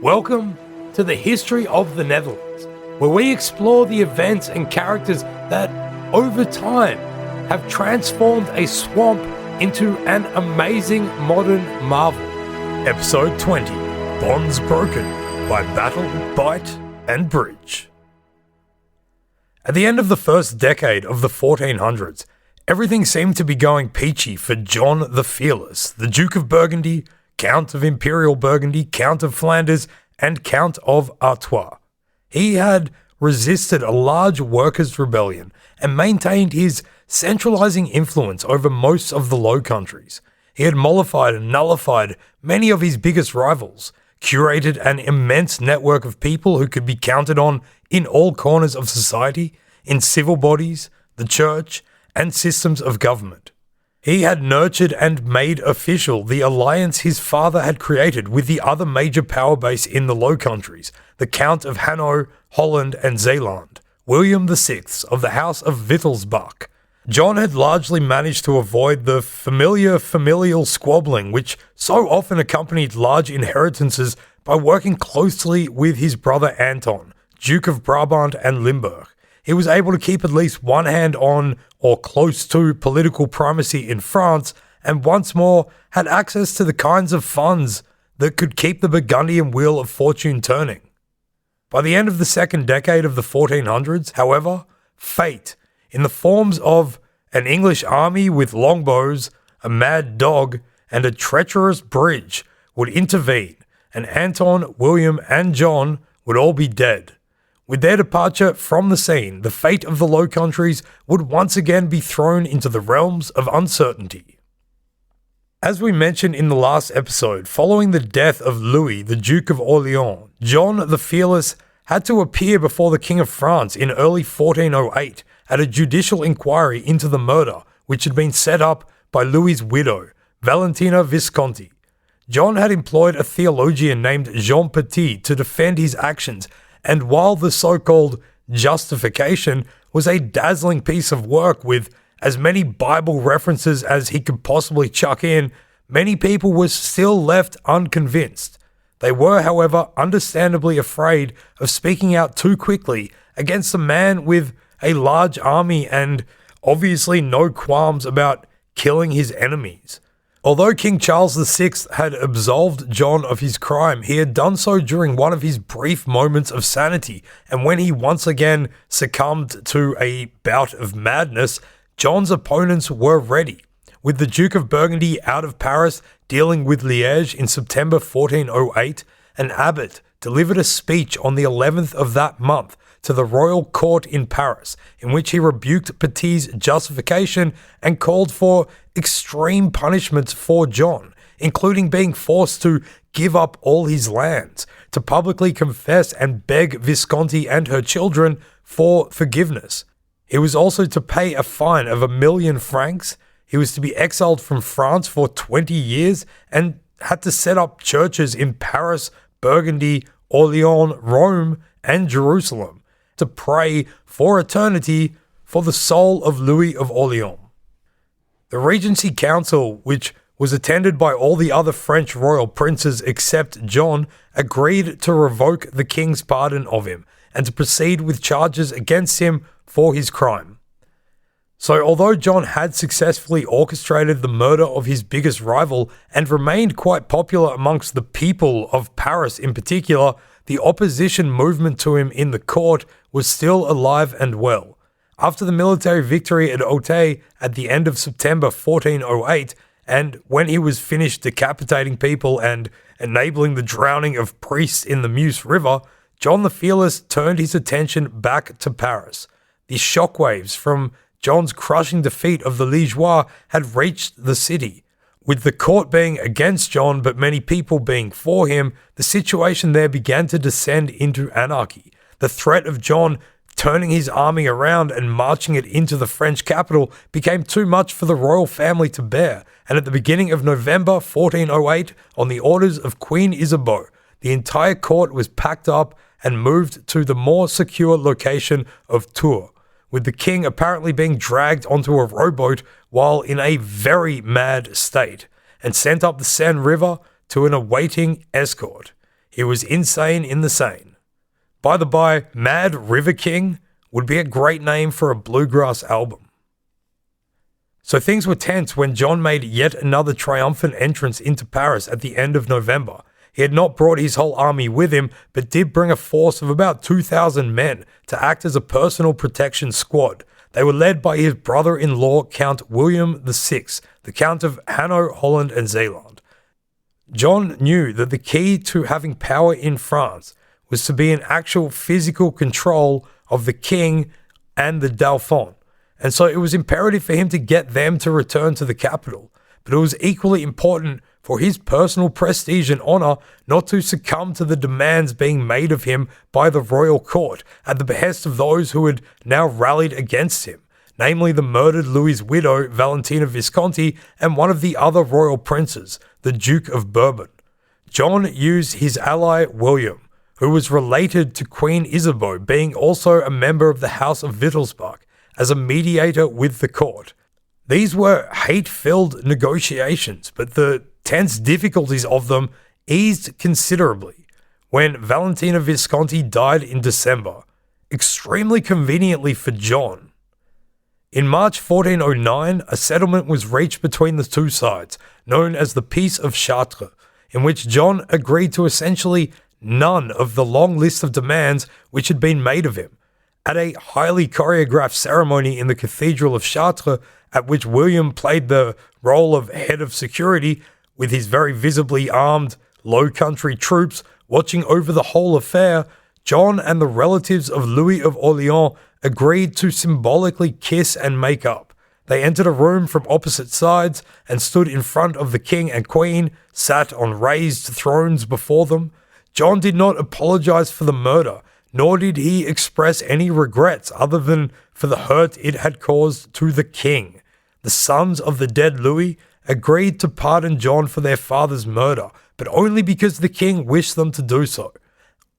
Welcome to the History of the Netherlands, where we explore the events and characters that, over time, have transformed a swamp into an amazing modern marvel. Episode 20, Bonds Broken by Battle, Bite and Bridge. At the end of the first decade of the 1400s, everything seemed to be going peachy for John the Fearless, the Duke of Burgundy, Count of Imperial Burgundy, Count of Flanders, and Count of Artois. He had resisted a large workers' rebellion and maintained his centralising influence over most of the Low Countries. He had mollified and nullified many of his biggest rivals, curated an immense network of people who could be counted on in all corners of society, in civil bodies, the church, and systems of government. He had nurtured and made official the alliance his father had created with the other major power base in the Low Countries, the Count of Holland and Zeeland, William VI of the House of Wittelsbach. John had largely managed to avoid the familial squabbling which so often accompanied large inheritances by working closely with his brother Anton, Duke of Brabant and Limburg. He was able to keep at least one hand on or close to political primacy in France, and once more had access to the kinds of funds that could keep the Burgundian wheel of fortune turning. By the end of the second decade of the 1400s, however, fate, in the forms of an English army with longbows, a mad dog, and a treacherous bridge, would intervene, and Anton, William, and John would all be dead. With their departure from the scene, the fate of the Low Countries would once again be thrown into the realms of uncertainty. As we mentioned in the last episode, following the death of Louis, the Duke of Orleans, John the Fearless had to appear before the King of France in early 1408 at a judicial inquiry into the murder which had been set up by Louis's widow, Valentina Visconti. John had employed a theologian named Jean Petit to defend his actions, and while the so-called justification was a dazzling piece of work with as many Bible references as he could possibly chuck in, many people were still left unconvinced. They were, however, understandably afraid of speaking out too quickly against a man with a large army and obviously no qualms about killing his enemies. Although King Charles VI had absolved John of his crime, he had done so during one of his brief moments of sanity, and when he once again succumbed to a bout of madness, John's opponents were ready. With the Duke of Burgundy out of Paris dealing with Liège in September 1408, an abbot delivered a speech on the 11th of that month to the royal court in Paris, in which he rebuked Petit's justification and called for extreme punishments for John, including being forced to give up all his lands, to publicly confess and beg Visconti and her children for forgiveness. He was also to pay a fine of 1,000,000 francs. He was to be exiled from France for 20 years and had to set up churches in Paris, Burgundy, Orleans, Rome, and Jerusalem to pray for eternity for the soul of Louis of Orleans. The Regency Council, which was attended by all the other French royal princes except John, agreed to revoke the king's pardon of him and to proceed with charges against him for his crime. So although John had successfully orchestrated the murder of his biggest rival and remained quite popular amongst the people of Paris in particular, the opposition movement to him in the court was still alive and well. After the military victory at Auteuil at the end of September 1408, and when he was finished decapitating people and enabling the drowning of priests in the Meuse River, John the Fearless turned his attention back to Paris. The shockwaves from John's crushing defeat of the Liégeois had reached the city. With the court being against John but many people being for him, the situation there began to descend into anarchy. The threat of John turning his army around and marching it into the French capital became too much for the royal family to bear, and at the beginning of November 1408, on the orders of Queen Isabeau, the entire court was packed up and moved to the more secure location of Tours, with the king apparently being dragged onto a rowboat while in a very mad state, and sent up the Seine River to an awaiting escort. He was insane in the Seine. By the by, Mad River King would be a great name for a bluegrass album. So things were tense when John made yet another triumphant entrance into Paris at the end of November. He had not brought his whole army with him, but did bring a force of about 2,000 men to act as a personal protection squad. They were led by his brother-in-law, Count William VI, the Count of Holland and Zeeland. John knew that the key to having power in France was to be an actual physical control of the king and the Dauphin, and so it was imperative for him to get them to return to the capital. But it was equally important for his personal prestige and honor not to succumb to the demands being made of him by the royal court at the behest of those who had now rallied against him, namely the murdered Louis's widow, Valentina Visconti, and one of the other royal princes, the Duke of Bourbon. John used his ally William, who was related to Queen Isabeau, being also a member of the House of Wittelsbach, as a mediator with the court. These were hate-filled negotiations, but the tense difficulties of them eased considerably when Valentina Visconti died in December, extremely conveniently for John. In March 1409, a settlement was reached between the two sides, known as the Peace of Chartres, in which John agreed to essentially none of the long list of demands which had been made of him. At a highly choreographed ceremony in the Cathedral of Chartres, at which William played the role of head of security, with his very visibly armed Low Country troops watching over the whole affair, John and the relatives of Louis of Orleans agreed to symbolically kiss and make up. They entered a room from opposite sides and stood in front of the king and queen, sat on raised thrones before them. John did not apologize for the murder, nor did he express any regrets other than for the hurt it had caused to the king. The sons of the dead Louis agreed to pardon John for their father's murder, but only because the king wished them to do so.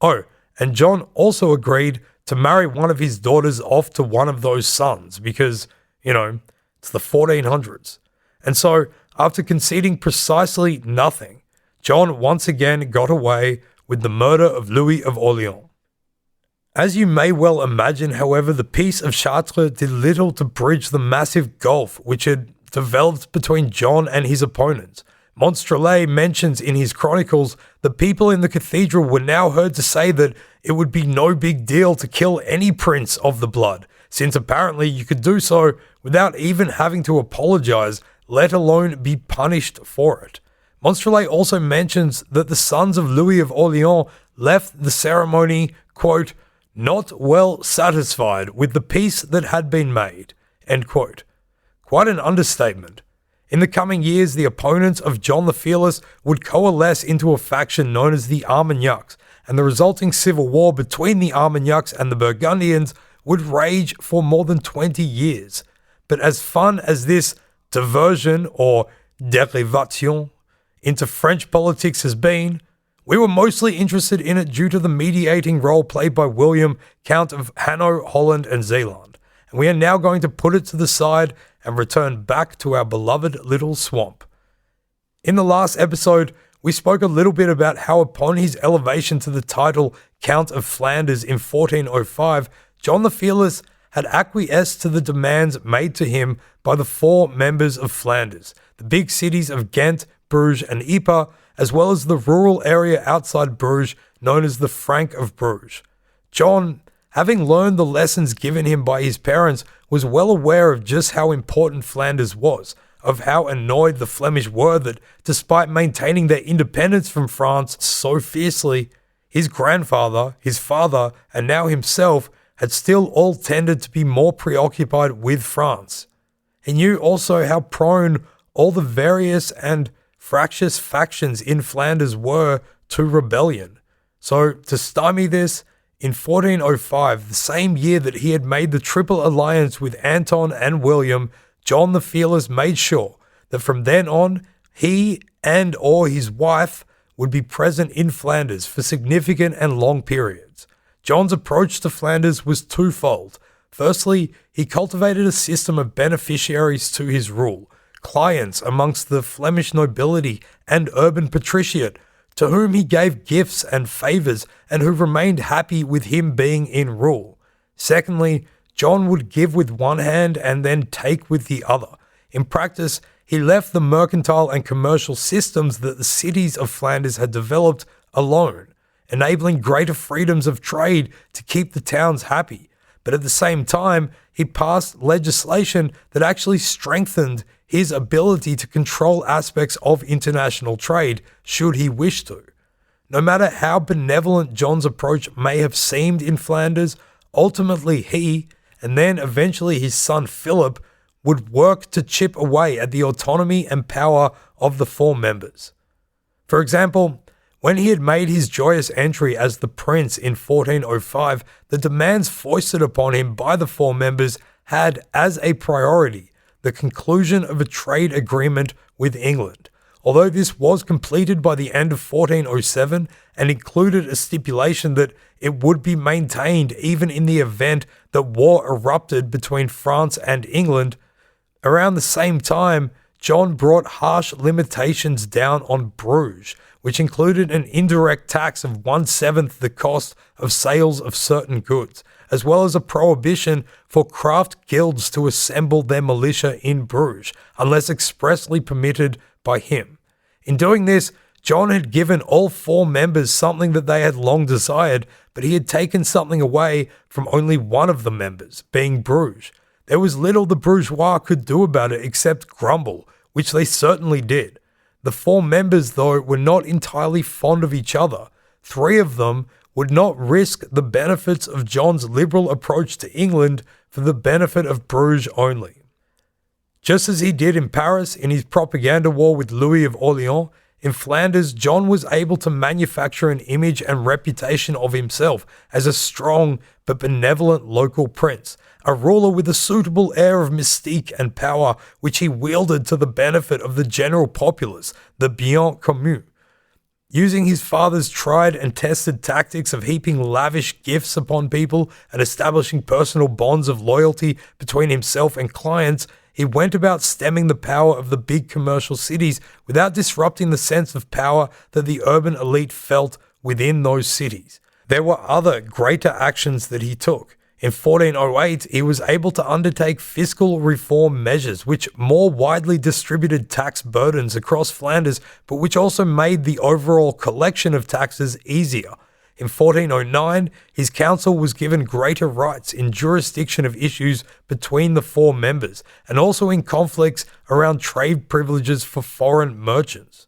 Oh, and John also agreed to marry one of his daughters off to one of those sons because, it's the 1400s. And so, after conceding precisely nothing, John once again got away with the murder of Louis of Orleans. As you may well imagine, however, the Peace of Chartres did little to bridge the massive gulf which had developed between John and his opponents. Monstrelet mentions in his chronicles that people in the cathedral were now heard to say that it would be no big deal to kill any prince of the blood, since apparently you could do so without even having to apologize, let alone be punished for it. Monstrelet also mentions that the sons of Louis of Orleans left the ceremony, quote, not well satisfied with the peace that had been made, end quote. Quite an understatement. In the coming years, the opponents of John the Fearless would coalesce into a faction known as the Armagnacs, and the resulting civil war between the Armagnacs and the Burgundians would rage for more than 20 years. But as fun as this diversion or derivation into French politics has been, we were mostly interested in it due to the mediating role played by William, Count of Holland and Zeeland, and we are now going to put it to the side and return back to our beloved little swamp. In the last episode, we spoke a little bit about how upon his elevation to the title Count of Flanders in 1405, John the Fearless had acquiesced to the demands made to him by the four members of Flanders, the big cities of Ghent, Bruges and Ypres, as well as the rural area outside Bruges known as the Frank of Bruges. John, having learned the lessons given him by his parents, was well aware of just how important Flanders was, of how annoyed the Flemish were that, despite maintaining their independence from France so fiercely, his grandfather, his father, and now himself had still all tended to be more preoccupied with France. He knew also how prone all the various and fractious factions in Flanders were to rebellion. So, to stymie this, in 1405, the same year that he had made the triple alliance with Anton and William, John the Fearless made sure that from then on, he and or his wife would be present in Flanders for significant and long periods. John's approach to Flanders was twofold. Firstly, he cultivated a system of beneficiaries to his rule, clients amongst the Flemish nobility and urban patriciate, to whom he gave gifts and favours and who remained happy with him being in rule. Secondly, John would give with one hand and then take with the other. In practice, he left the mercantile and commercial systems that the cities of Flanders had developed alone, enabling greater freedoms of trade to keep the towns happy. But at the same time, he passed legislation that actually strengthened his ability to control aspects of international trade, should he wish to. No matter how benevolent John's approach may have seemed in Flanders, ultimately he, and then eventually his son Philip, would work to chip away at the autonomy and power of the four members. For example, when he had made his joyous entry as the prince in 1405, the demands foisted upon him by the four members had as a priority the conclusion of a trade agreement with England. Although this was completed by the end of 1407 and included a stipulation that it would be maintained even in the event that war erupted between France and England, around the same time, John brought harsh limitations down on Bruges, which included an indirect tax of 1/7 the cost of sales of certain goods, as well as a prohibition for craft guilds to assemble their militia in Bruges, unless expressly permitted by him. In doing this, John had given all four members something that they had long desired, but he had taken something away from only one of the members, being Bruges. There was little the bourgeois could do about it except grumble, which they certainly did. The four members, though, were not entirely fond of each other. Three of them would not risk the benefits of John's liberal approach to England for the benefit of Bruges only. Just as he did in Paris in his propaganda war with Louis of Orleans, in Flanders, John was able to manufacture an image and reputation of himself as a strong but benevolent local prince, a ruler with a suitable air of mystique and power which he wielded to the benefit of the general populace, the bien commun. Using his father's tried and tested tactics of heaping lavish gifts upon people and establishing personal bonds of loyalty between himself and clients, he went about stemming the power of the big commercial cities without disrupting the sense of power that the urban elite felt within those cities. There were other greater actions that he took. In 1408, he was able to undertake fiscal reform measures which more widely distributed tax burdens across Flanders, but which also made the overall collection of taxes easier. In 1409, his council was given greater rights in jurisdiction of issues between the four members, and also in conflicts around trade privileges for foreign merchants.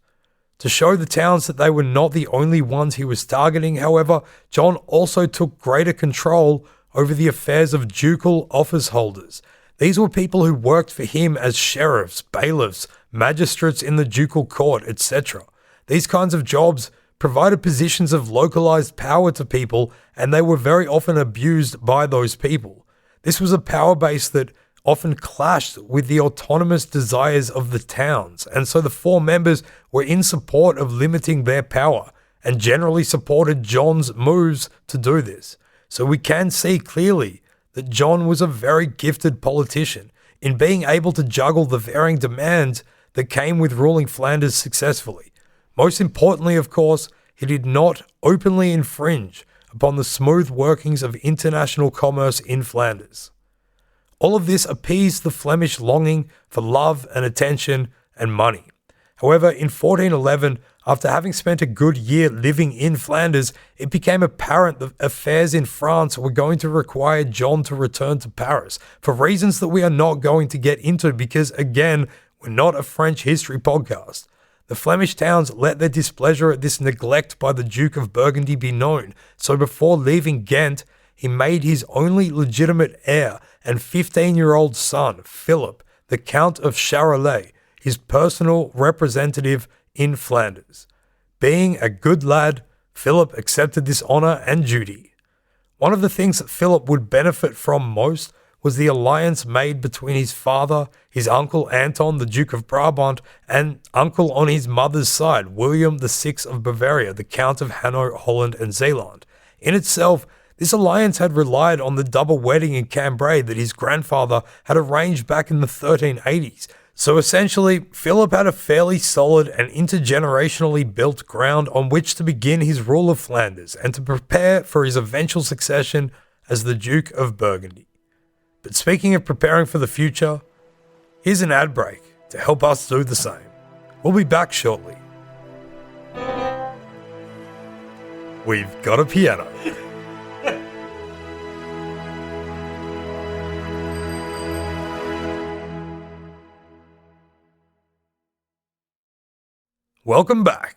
To show the towns that they were not the only ones he was targeting, however, John also took greater control over the affairs of ducal office holders. These were people who worked for him as sheriffs, bailiffs, magistrates in the ducal court, etc. These kinds of jobs provided positions of localized power to people, and they were very often abused by those people. This was a power base that often clashed with the autonomous desires of the towns, and so the four members were in support of limiting their power, and generally supported John's moves to do this. So we can see clearly that John was a very gifted politician in being able to juggle the varying demands that came with ruling Flanders successfully. Most importantly, of course, he did not openly infringe upon the smooth workings of international commerce in Flanders. All of this appeased the Flemish longing for love and attention and money. However, in 1411, after having spent a good year living in Flanders, it became apparent that affairs in France were going to require John to return to Paris, for reasons that we are not going to get into because, again, we're not a French history podcast. The Flemish towns let their displeasure at this neglect by the Duke of Burgundy be known, so before leaving Ghent, he made his only legitimate heir and 15-year-old son, Philip, the Count of Charolais, his personal representative in Flanders. Being a good lad, Philip accepted this honour and duty. One of the things that Philip would benefit from most was the alliance made between his father, his uncle Anton, the Duke of Brabant, and uncle on his mother's side, William VI of Bavaria, the Count of Hainaut, Holland and Zeeland. In itself, this alliance had relied on the double wedding in Cambrai that his grandfather had arranged back in the 1380s, So essentially, Philip had a fairly solid and intergenerationally built ground on which to begin his rule of Flanders and to prepare for his eventual succession as the Duke of Burgundy. But speaking of preparing for the future, here's an ad break to help us do the same. We'll be back shortly. We've got a piano. Welcome back.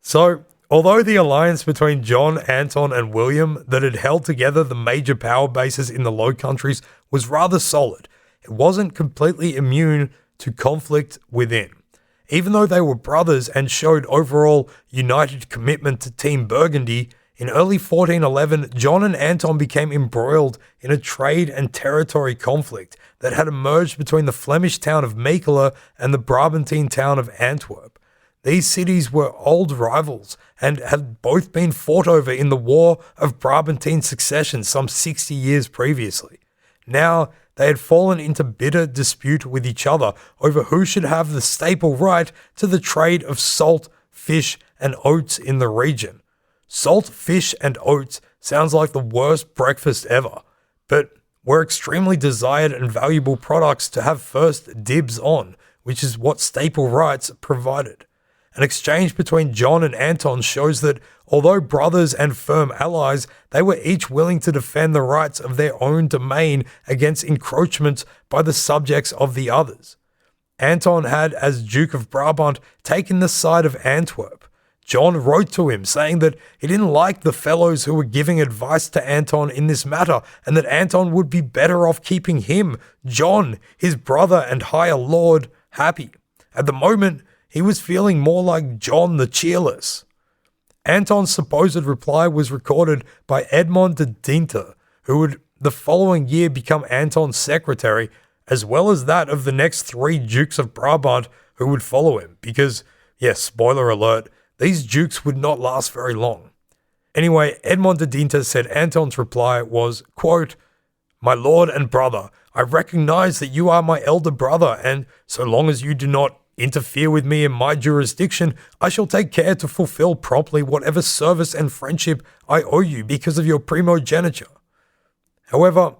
So, although the alliance between John, Anton, and William that had held together the major power bases in the Low Countries was rather solid, it wasn't completely immune to conflict within. Even though they were brothers and showed overall united commitment to Team Burgundy, in early 1411, John and Anton became embroiled in a trade and territory conflict that had emerged between the Flemish town of Mechelen and the Brabantine town of Antwerp. These cities were old rivals and had both been fought over in the War of Brabantine Succession some 60 years previously. Now, they had fallen into bitter dispute with each other over who should have the staple right to the trade of salt, fish, and oats in the region. Salt, fish, and oats sounds like the worst breakfast ever, but were extremely desired and valuable products to have first dibs on, which is what staple rights provided. An exchange between John and Anton shows that, although brothers and firm allies, they were each willing to defend the rights of their own domain against encroachment by the subjects of the others. Anton had, as Duke of Brabant, taken the side of Antwerp. John wrote to him saying that he didn't like the fellows who were giving advice to Anton in this matter, and that Anton would be better off keeping him, John, his brother and higher lord, happy. At the moment, he was feeling more like John the Cheerless. Anton's supposed reply was recorded by Edmond de Dinter, who would the following year become Anton's secretary, as well as that of the next 3 Dukes of Brabant who would follow him, because, yes, spoiler alert, these dukes would not last very long. Anyway, Edmond de Dinter said Anton's reply was, quote, "My lord and brother, I recognize that you are my elder brother, and so long as you do not interfere with me in my jurisdiction, I shall take care to fulfill promptly whatever service and friendship I owe you because of your primogeniture. However,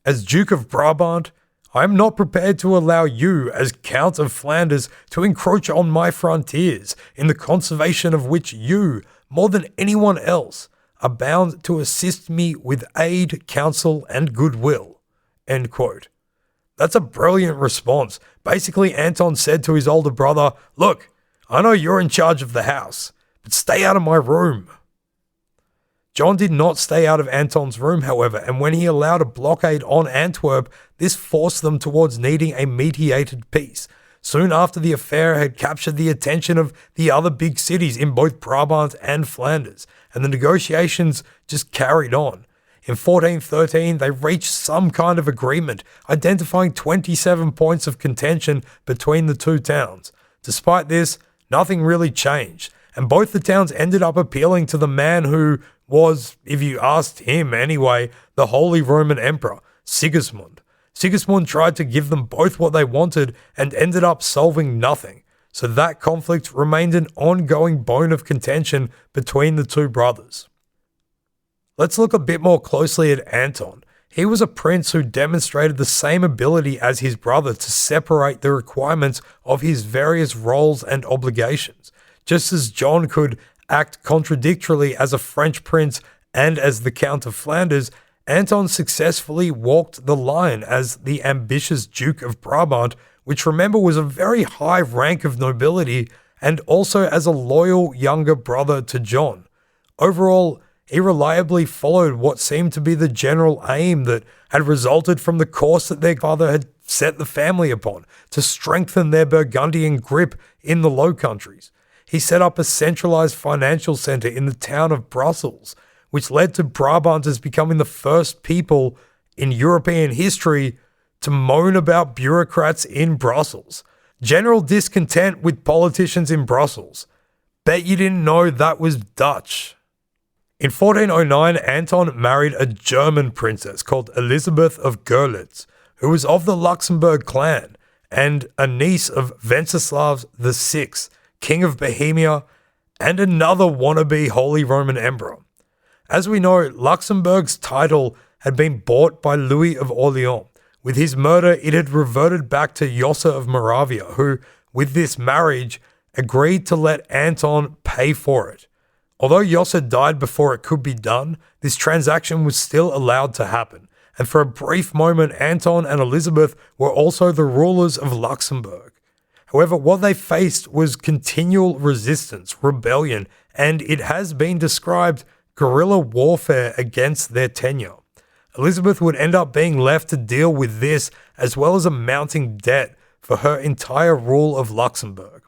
as Duke of Brabant, I am not prepared to allow you, as Count of Flanders, to encroach on my frontiers, in the conservation of which you, more than anyone else, are bound to assist me with aid, counsel, and goodwill." End quote. That's a brilliant response. Basically, Anton said to his older brother, "Look, I know you're in charge of the house, but stay out of my room." John did not stay out of Anton's room, however, and when he allowed a blockade on Antwerp, this forced them towards needing a mediated peace. Soon after, the affair had captured the attention of the other big cities in both Brabant and Flanders, and the negotiations just carried on. In 1413, they reached some kind of agreement, identifying 27 points of contention between the two towns. Despite this, nothing really changed, and both the towns ended up appealing to the man who was, if you asked him anyway, the Holy Roman Emperor, Sigismund. Sigismund tried to give them both what they wanted and ended up solving nothing, so that conflict remained an ongoing bone of contention between the two brothers. Let's look a bit more closely at Anton. He was a prince who demonstrated the same ability as his brother to separate the requirements of his various roles and obligations. Just as John could act contradictorily as a French prince and as the Count of Flanders, Anton successfully walked the line as the ambitious Duke of Brabant, which remember was a very high rank of nobility, and also as a loyal younger brother to John. Overall, he reliably followed what seemed to be the general aim that had resulted from the course that their father had set the family upon, to strengthen their Burgundian grip in the Low Countries. He set up a centralized financial center in the town of Brussels, which led to Brabanters becoming the first people in European history to moan about bureaucrats in Brussels. General discontent with politicians in Brussels. Bet you didn't know that was Dutch. In 1409, Anton married a German princess called Elizabeth of Görlitz, who was of the Luxembourg clan, and a niece of Wenceslav VI, King of Bohemia, and another wannabe Holy Roman Emperor. As we know, Luxembourg's title had been bought by Louis of Orleans. With his murder, it had reverted back to Jossa of Moravia, who, with this marriage, agreed to let Anton pay for it. Although Jossa died before it could be done, this transaction was still allowed to happen, and for a brief moment Anton and Elizabeth were also the rulers of Luxembourg. However, what they faced was continual resistance, rebellion, and it has been described guerrilla warfare against their tenure. Elizabeth would end up being left to deal with this as well as a mounting debt for her entire rule of Luxembourg.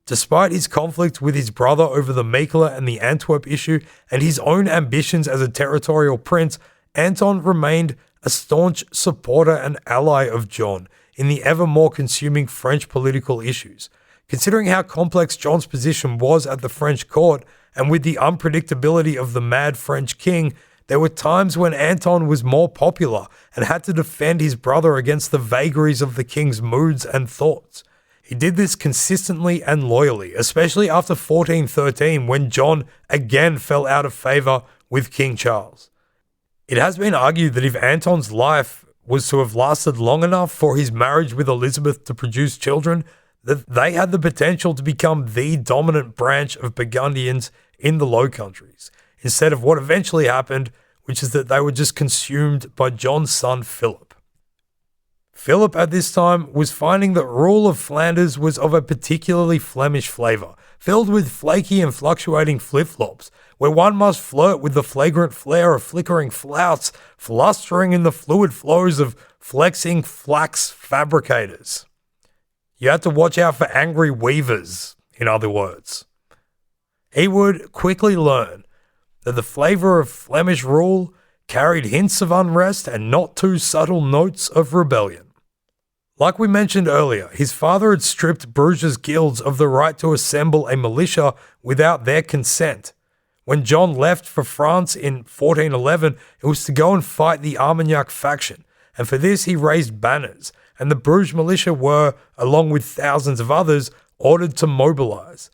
Despite his conflict with his brother over the Mekela and the Antwerp issue and his own ambitions as a territorial prince, Anton remained a staunch supporter and ally of John in the ever more consuming French political issues. Considering how complex John's position was at the French court, and with the unpredictability of the mad French king, there were times when Anton was more popular and had to defend his brother against the vagaries of the king's moods and thoughts. He did this consistently and loyally, especially after 1413 when John again fell out of favour with King Charles. It has been argued that if Anton's life was to have lasted long enough for his marriage with Elizabeth to produce children, that they had the potential to become the dominant branch of Burgundians in the Low Countries, instead of what eventually happened, which is that they were just consumed by John's son Philip. Philip at this time was finding that rule of Flanders was of a particularly Flemish flavour, filled with flaky and fluctuating flip-flops, where one must flirt with the flagrant flair of flickering flouts, flustering in the fluid flows of flexing flax fabricators. You had to watch out for angry weavers, in other words. He would quickly learn that the flavour of Flemish rule carried hints of unrest and not too subtle notes of rebellion. Like we mentioned earlier, his father had stripped Bruges' guilds of the right to assemble a militia without their consent. When John left for France in 1411, it was to go and fight the Armagnac faction, and for this he raised banners, and the Bruges militia were, along with thousands of others, ordered to mobilise.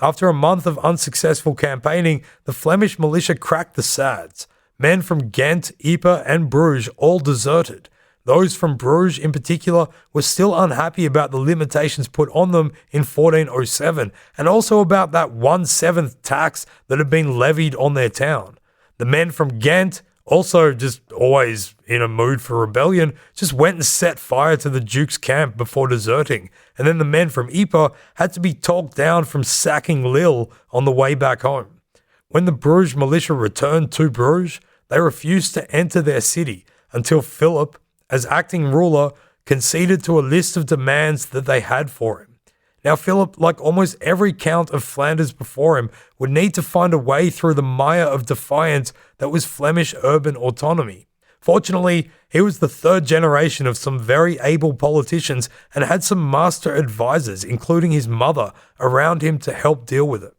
After a month of unsuccessful campaigning, the Flemish militia cracked the sads. Men from Ghent, Ypres and Bruges all deserted. Those from Bruges in particular were still unhappy about the limitations put on them in 1407, and also about that 1/7 tax that had been levied on their town. The men from Ghent, also just always in a mood for rebellion, just went and set fire to the Duke's camp before deserting, and then the men from Ypres had to be talked down from sacking Lille on the way back home. When the Bruges militia returned to Bruges, they refused to enter their city until Philip, as acting ruler, conceded to a list of demands that they had for him. Now Philip, like almost every Count of Flanders before him, would need to find a way through the mire of defiance that was Flemish urban autonomy. Fortunately, he was the third generation of some very able politicians and had some master advisors, including his mother, around him to help deal with it.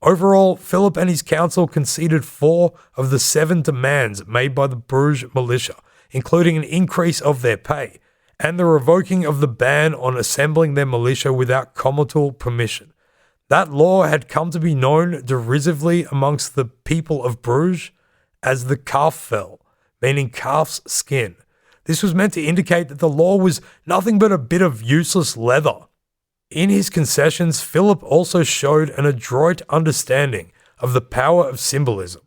Overall, Philip and his council conceded 4 of the 7 demands made by the Bruges militia, including an increase of their pay, and the revoking of the ban on assembling their militia without comital permission. That law had come to be known derisively amongst the people of Bruges as the calffell, meaning calf's skin. This was meant to indicate that the law was nothing but a bit of useless leather. In his concessions, Philip also showed an adroit understanding of the power of symbolism.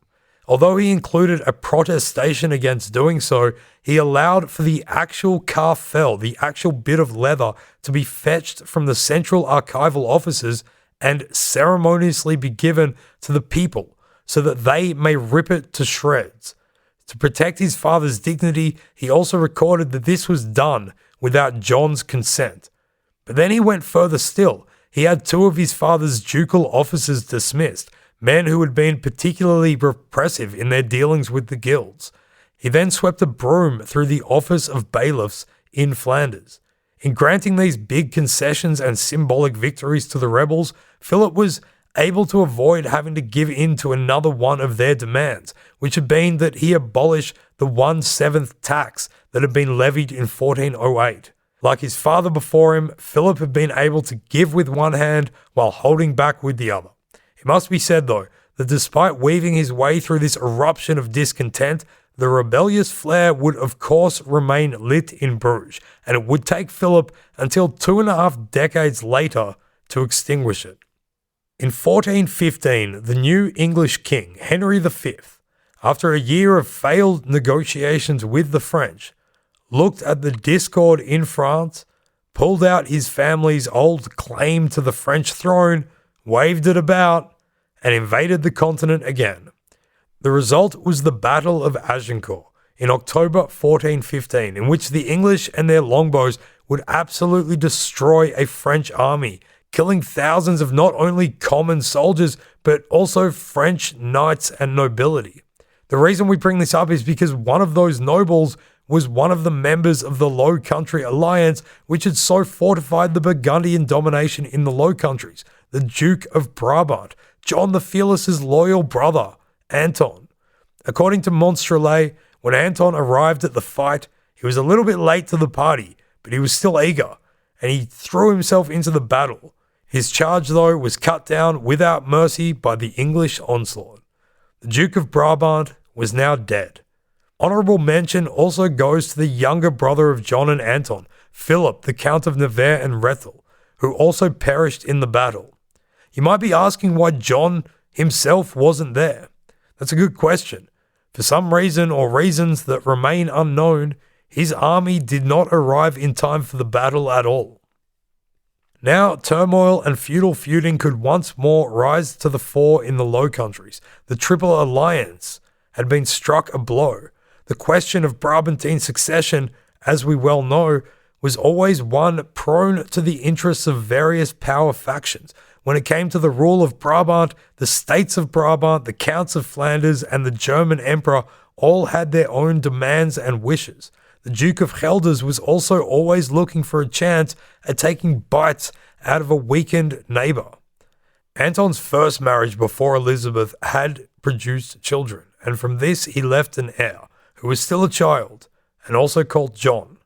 Although he included a protestation against doing so, he allowed for the actual calf fell, the actual bit of leather, to be fetched from the central archival offices and ceremoniously be given to the people so that they may rip it to shreds. To protect his father's dignity, he also recorded that this was done without John's consent. But then he went further still. He had 2 of his father's ducal officers dismissed, men who had been particularly repressive in their dealings with the guilds. He then swept a broom through the office of bailiffs in Flanders. In granting these big concessions and symbolic victories to the rebels, Philip was able to avoid having to give in to another one of their demands, which had been that he abolish the 1/7 tax that had been levied in 1408. Like his father before him, Philip had been able to give with one hand while holding back with the other. It must be said, though, that despite weaving his way through this eruption of discontent, the rebellious flare would of course remain lit in Bruges, and it would take Philip until 2.5 decades later to extinguish it. In 1415, the new English king, Henry V, after a year of failed negotiations with the French, looked at the discord in France, pulled out his family's old claim to the French throne, waved it about, and invaded the continent again. The result was the Battle of Agincourt in October 1415, in which the English and their longbows would absolutely destroy a French army, killing thousands of not only common soldiers, but also French knights and nobility. The reason we bring this up is because one of those nobles was one of the members of the Low Country Alliance, which had so fortified the Burgundian domination in the Low Countries, the Duke of Brabant, John the Fearless's loyal brother, Anton. According to Monstrelet, when Anton arrived at the fight, he was a little bit late to the party, but he was still eager, and he threw himself into the battle. His charge, though, was cut down without mercy by the English onslaught. The Duke of Brabant was now dead. Honourable mention also goes to the younger brother of John and Anton, Philip, the Count of Nevers and Rethel, who also perished in the battle. You might be asking why John himself wasn't there. That's a good question. For some reason or reasons that remain unknown, his army did not arrive in time for the battle at all. Now, turmoil and feudal feuding could once more rise to the fore in the Low Countries. The Triple Alliance had been struck a blow. The question of Brabantine succession, as we well know, was always one prone to the interests of various power factions. When it came to the rule of Brabant, the States of Brabant, the Counts of Flanders, and the German Emperor all had their own demands and wishes. The Duke of Gelders was also always looking for a chance at taking bites out of a weakened neighbour. Anton's first marriage before Elizabeth had produced children, and from this he left an heir, who was still a child, and also called John.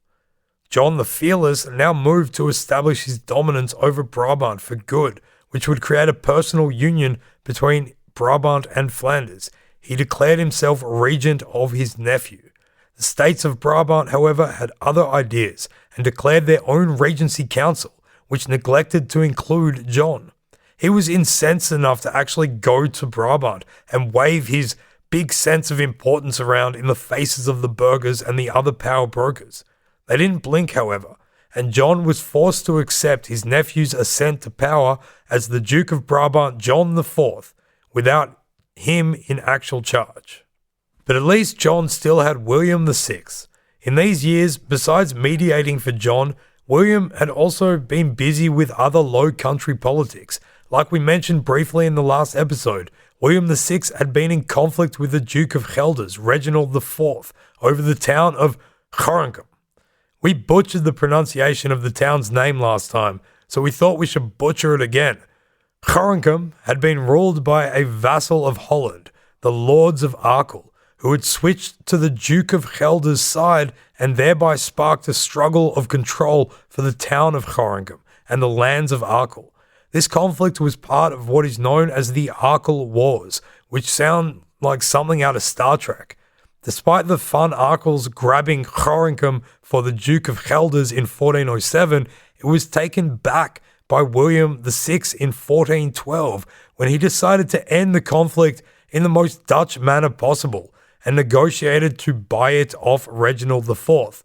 John the Fearless now moved to establish his dominance over Brabant for good, which would create a personal union between Brabant and Flanders. He declared himself regent of his nephew. The States of Brabant, however, had other ideas and declared their own regency council, which neglected to include John. He was incensed enough to actually go to Brabant and wave his big sense of importance around in the faces of the burghers and the other power brokers. They didn't blink, however, and John was forced to accept his nephew's ascent to power as the Duke of Brabant, John IV, without him in actual charge. But at least John still had William VI. In these years, besides mediating for John, William had also been busy with other Low Country politics. Like we mentioned briefly in the last episode, William VI had been in conflict with the Duke of Gelders, Reginald IV, over the town of Gorinchem. We butchered the pronunciation of the town's name last time, so we thought we should butcher it again. Gorinchem had been ruled by a vassal of Holland, the Lords of Arkell, who had switched to the Duke of Gelders' side and thereby sparked a struggle of control for the town of Gorinchem and the lands of Arkell. This conflict was part of what is known as the Arkell Wars, which sound like something out of Star Trek. Despite the Van Arkells grabbing Gorinchem for the Duke of Gelders in 1407, it was taken back by William VI in 1412 when he decided to end the conflict in the most Dutch manner possible and negotiated to buy it off Reginald IV.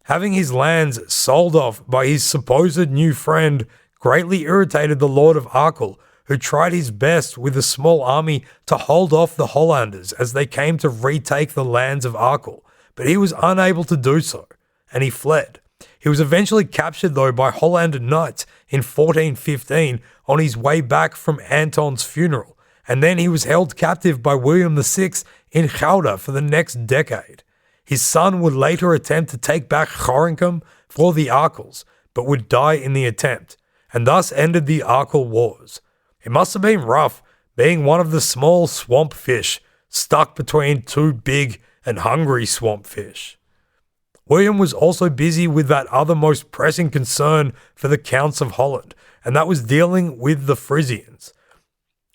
Having his lands sold off by his supposed new friend greatly irritated the Lord of Arkell, who tried his best with a small army to hold off the Hollanders as they came to retake the lands of Arkell, but he was unable to do so, and he fled. He was eventually captured though by Holland knights in 1415 on his way back from Anton's funeral, and then he was held captive by William VI in Gouda for the next decade. His son would later attempt to take back Gorinchem for the Arkells, but would die in the attempt, and thus ended the Arkell Wars. It must have been rough being one of the small swamp fish stuck between two big and hungry swamp fish. William was also busy with that other most pressing concern for the Counts of Holland, and that was dealing with the Frisians.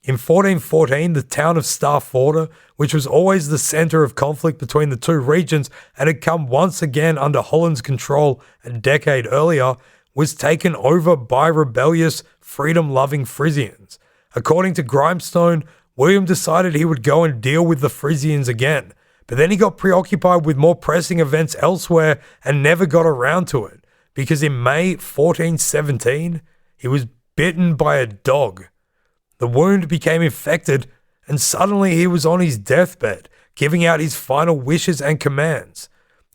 In 1414, the town of Stafforde, which was always the centre of conflict between the two regions and had come once again under Holland's control a decade earlier, was taken over by rebellious, freedom-loving Frisians. According to Grimestone, William decided he would go and deal with the Frisians again, but then he got preoccupied with more pressing events elsewhere and never got around to it, because in May 1417, he was bitten by a dog. The wound became infected, and suddenly he was on his deathbed, giving out his final wishes and commands.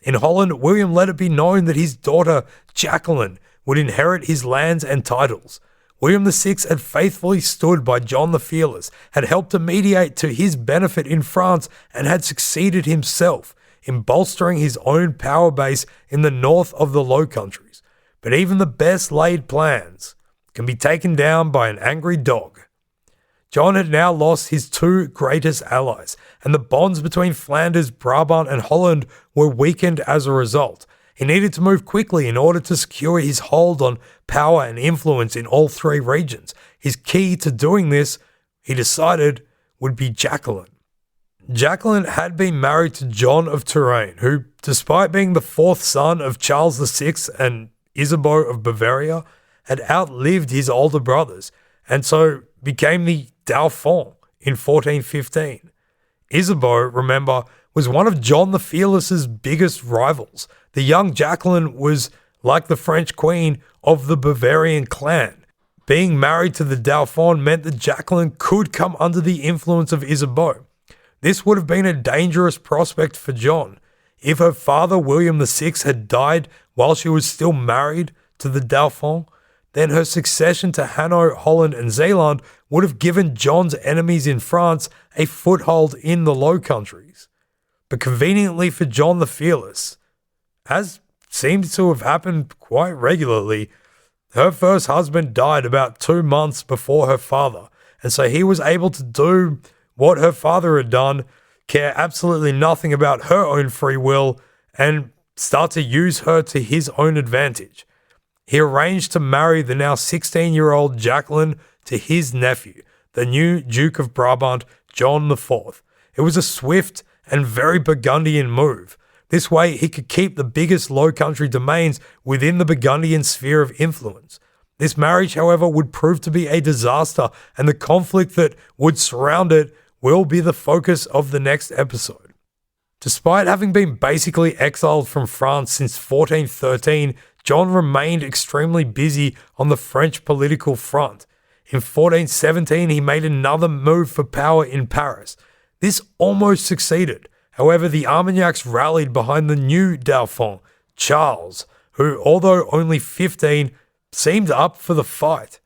In Holland, William let it be known that his daughter, Jacqueline, would inherit his lands and titles. William VI had faithfully stood by John the Fearless, had helped to mediate to his benefit in France, and had succeeded himself in bolstering his own power base in the north of the Low Countries. But even the best laid plans can be taken down by an angry dog. John had now lost his two greatest allies, and the bonds between Flanders, Brabant, and Holland were weakened as a result. He needed to move quickly in order to secure his hold on power and influence in all three regions. His key to doing this, he decided, would be Jacqueline. Jacqueline had been married to John of Touraine, who, despite being the fourth son of Charles VI and Isabeau of Bavaria, had outlived his older brothers, and so became the Dauphin in 1415. Isabeau, remember, was one of John the Fearless's biggest rivals. The young Jacqueline was like the French queen of the Bavarian clan. Being married to the Dauphin meant that Jacqueline could come under the influence of Isabeau. This would have been a dangerous prospect for John. If her father, William VI, had died while she was still married to the Dauphin, then her succession to Hainaut, Holland, and Zeeland would have given John's enemies in France a foothold in the Low Countries. But conveniently for John the Fearless, as seems to have happened quite regularly, her first husband died about 2 months before her father, and so he was able to do what her father had done, care absolutely nothing about her own free will, and start to use her to his own advantage. He arranged to marry the now 16-year-old Jacqueline to his nephew, the new Duke of Brabant, John IV. It was a swift and very Burgundian move. This way, he could keep the biggest Low Country domains within the Burgundian sphere of influence. This marriage, however, would prove to be a disaster, and the conflict that would surround it will be the focus of the next episode. Despite having been basically exiled from France since 1413, John remained extremely busy on the French political front. In 1417, he made another move for power in Paris. This almost succeeded. However, the Armagnacs rallied behind the new Dauphin, Charles, who, although only 15, seemed up for the fight.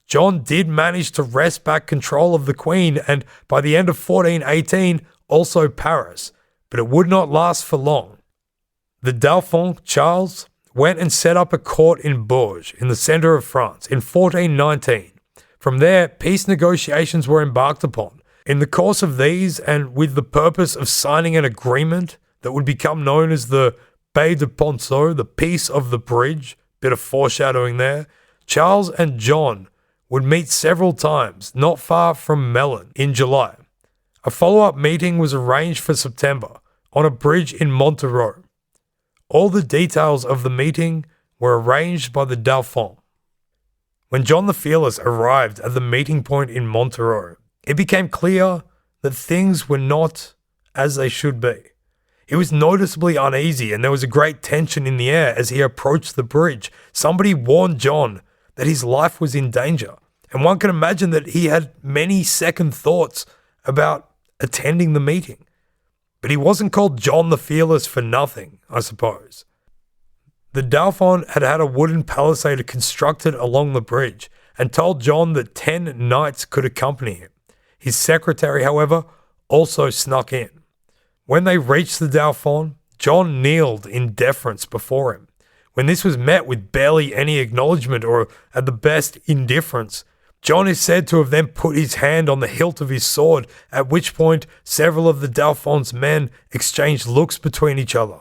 John did manage to wrest back control of the Queen and, by the end of 1418, also Paris, but it would not last for long. The Dauphin, Charles, went and set up a court in Bourges, in the centre of France, in 1419. From there, peace negotiations were embarked upon. In the course of these, and with the purpose of signing an agreement that would become known as the Paix de Ponceau, the Peace of the Bridge, bit of foreshadowing there, Charles and John would meet several times, not far from Melun, in July. A follow-up meeting was arranged for September, on a bridge in Montereau. All the details of the meeting were arranged by the Dauphin. When John the Fearless arrived at the meeting point in Montereau, it became clear that things were not as they should be. He was noticeably uneasy, and there was a great tension in the air as he approached the bridge. Somebody warned John that his life was in danger, and one can imagine that he had many second thoughts about attending the meeting. But he wasn't called John the Fearless for nothing, I suppose. The Dauphin had had a wooden palisade constructed along the bridge and told John that 10 knights could accompany him. His secretary, however, also snuck in. When they reached the Dauphin, John kneeled in deference before him. When this was met with barely any acknowledgement or, at the best, indifference, John is said to have then put his hand on the hilt of his sword, at which point several of the Dauphin's men exchanged looks between each other.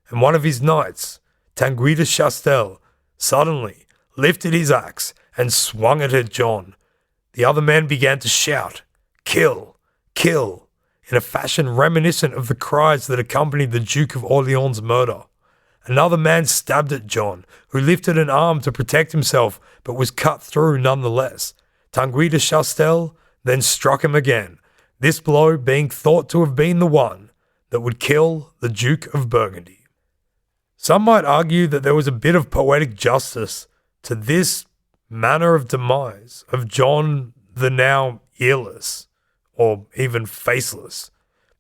and one of his knights, Tanguy de Chastel, suddenly lifted his axe and swung it at John. The other men began to shout, "Kill! Kill!" in a fashion reminiscent of the cries that accompanied the Duke of Orleans' murder. Another man stabbed at John, who lifted an arm to protect himself but was cut through nonetheless. Tanguy de Chastel then struck him again, this blow being thought to have been the one that would kill the Duke of Burgundy. Some might argue that there was a bit of poetic justice to this manner of demise of John the now earless, or even faceless.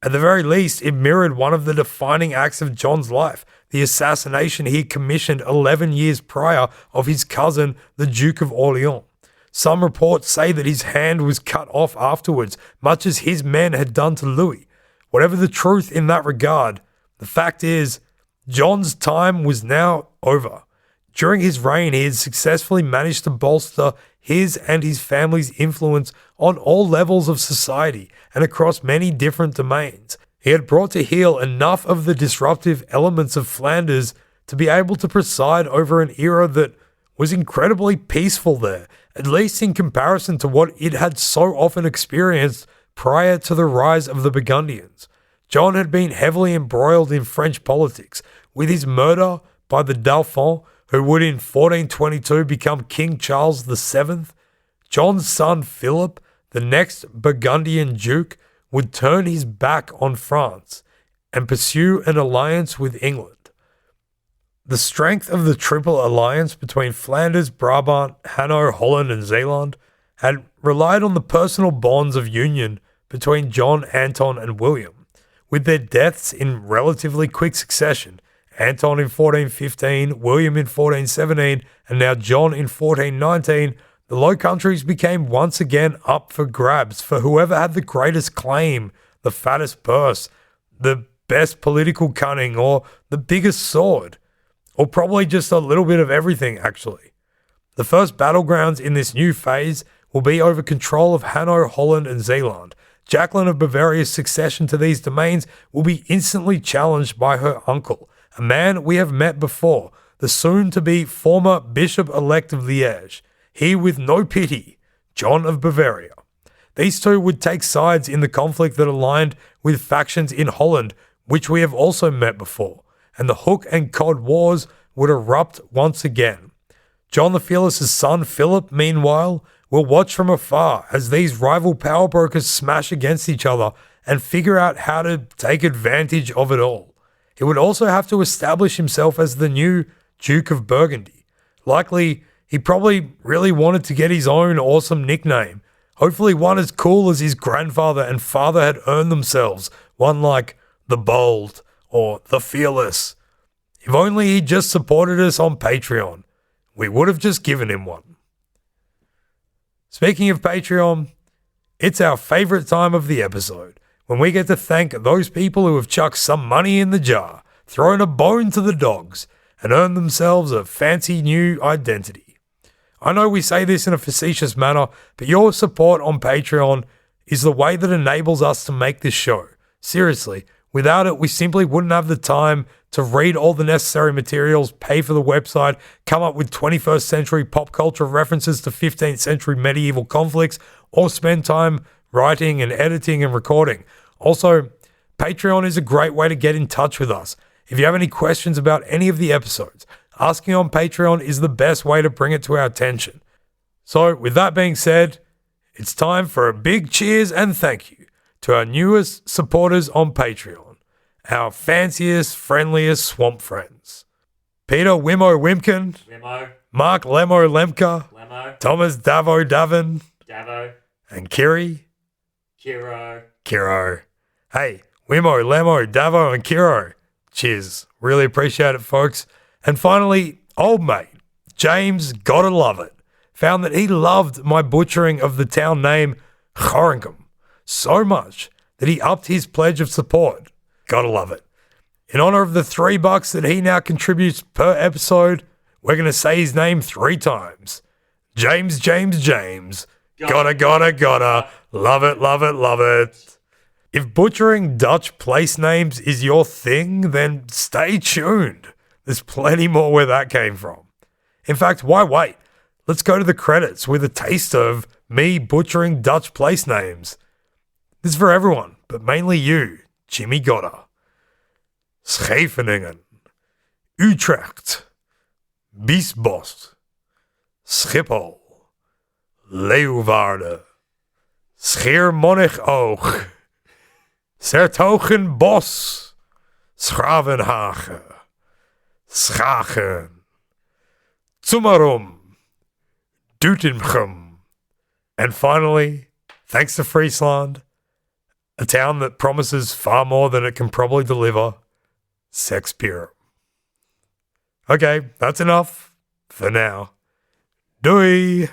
At the very least, it mirrored one of the defining acts of John's life, the assassination he commissioned 11 years prior of his cousin, the Duke of Orleans. Some reports say that his hand was cut off afterwards, much as his men had done to Louis. Whatever the truth in that regard, the fact is, John's time was now over. During his reign, he had successfully managed to bolster his and his family's influence on all levels of society and across many different domains. He had brought to heel enough of the disruptive elements of Flanders to be able to preside over an era that was incredibly peaceful there, at least in comparison to what it had so often experienced prior to the rise of the Burgundians. John had been heavily embroiled in French politics, with his murder by the Dauphin, who would in 1422 become King Charles VII. John's son Philip, the next Burgundian duke, would turn his back on France and pursue an alliance with England. The strength of the Triple Alliance between Flanders, Brabant, Hainaut, Holland and Zeeland had relied on the personal bonds of union between John, Anton and William. With their deaths in relatively quick succession, Anton in 1415, William in 1417, and now John in 1419, the Low Countries became once again up for grabs for whoever had the greatest claim, the fattest purse, the best political cunning, or the biggest sword. Or probably just a little bit of everything, actually. The first battlegrounds in this new phase will be over control of Hainaut, Holland and Zeeland. Jacqueline of Bavaria's succession to these domains will be instantly challenged by her uncle, a man we have met before, the soon-to-be former Bishop-elect of Liège. He with no pity, John of Bavaria. These two would take sides in the conflict that aligned with factions in Holland, which we have also met before, and the Hook and Cod Wars would erupt once again. John the Fearless's son Philip, meanwhile, will watch from afar as these rival power brokers smash against each other and figure out how to take advantage of it all. He would also have to establish himself as the new Duke of Burgundy. Likely, he probably really wanted to get his own awesome nickname, hopefully one as cool as his grandfather and father had earned themselves, one like the Bold or the Fearless. If only he just supported us on Patreon, we would have just given him one. Speaking of Patreon, it's our favorite time of the episode, when we get to thank those people who have chucked some money in the jar, thrown a bone to the dogs, and earned themselves a fancy new identity. I know we say this in a facetious manner, but your support on Patreon is the way that enables us to make this show. Seriously, without it, we simply wouldn't have the time to read all the necessary materials, pay for the website, come up with 21st century pop culture references to 15th century medieval conflicts, or spend time writing and editing and recording. Also, Patreon is a great way to get in touch with us. If you have any questions about any of the episodes, asking on Patreon is the best way to bring it to our attention. So, with that being said, it's time for a big cheers and thank you to our newest supporters on Patreon, our fanciest, friendliest swamp friends. Peter Wimmo Wimkin, Wimmo, Mark Lemo Lemka, Lemo, Thomas Davo Davin, Davo, and Kiri, Kiro. Hey, Wimmo, Lemo, Davo, and Kiro. Cheers. Really appreciate it, folks. And finally, old mate, James, gotta love it, found that he loved my butchering of the town name Gorinchem so much that he upped his pledge of support. Gotta love it. In honor of the $3 that he now contributes per episode, we're going to say his name 3 times. James. Gotta. Love it. If butchering Dutch place names is your thing, then stay tuned. There's plenty more where that came from. In fact, why wait? Let's go to the credits with a taste of me butchering Dutch place names. This is for everyone, but mainly you, Jimmy Gotter. Scheveningen, Utrecht, Biesbos, Schiphol, Leeuwarden, Schiermonnikoog, 's-Hertogenbosch, Schravenhagen, Schagen, Zummerum, Doetinchem, and finally, thanks to Friesland, a town that promises far more than it can probably deliver, Sekspirum. Okay, that's enough for now. Doei!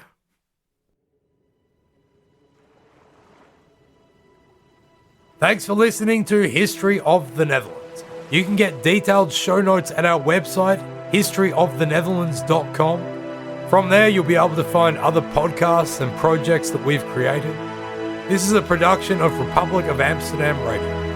Thanks for listening to History of the Netherlands. You can get detailed show notes at our website, historyofthenetherlands.com. From there, you'll be able to find other podcasts and projects that we've created. This is a production of Republic of Amsterdam Radio.